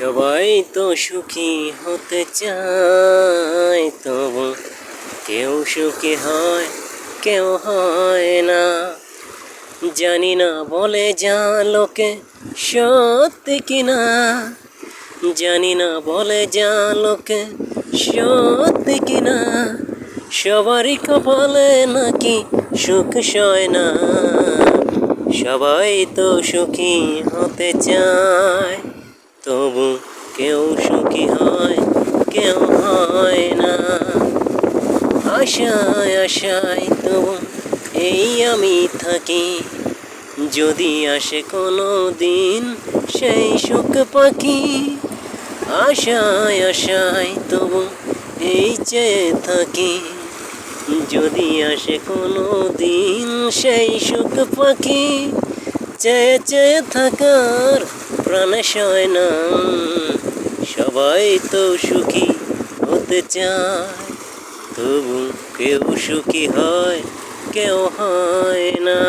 সবাই তো সুখী হতে চায়, তবু কেউ সুখী হয় কেউ হয় না। জানি না বলে যা লোকে সত্যি কিনা, জানি না বলে যা লোকে সত্যি কিনা। সবারই কপালে নাকি সুখ সয় না। সবাই তো সুখী হতে চায়, তবু কেউ সুখী হয় কেউ হয় না। আশায় আশায় তবু এই আমি থাকি, যদি আসে কোনো দিন সেই সুখ পাখি। আশায় আশায় তবু এই চেয়ে থাকি, যদি আসে কোনো দিন সেই সুখ পাখি। চেয়ে চেয়ে থাকার প্রাণে সয় না। সবাই তো সুখী হতে চায়, তবু কেউ সুখী হয় কেউ হয় না।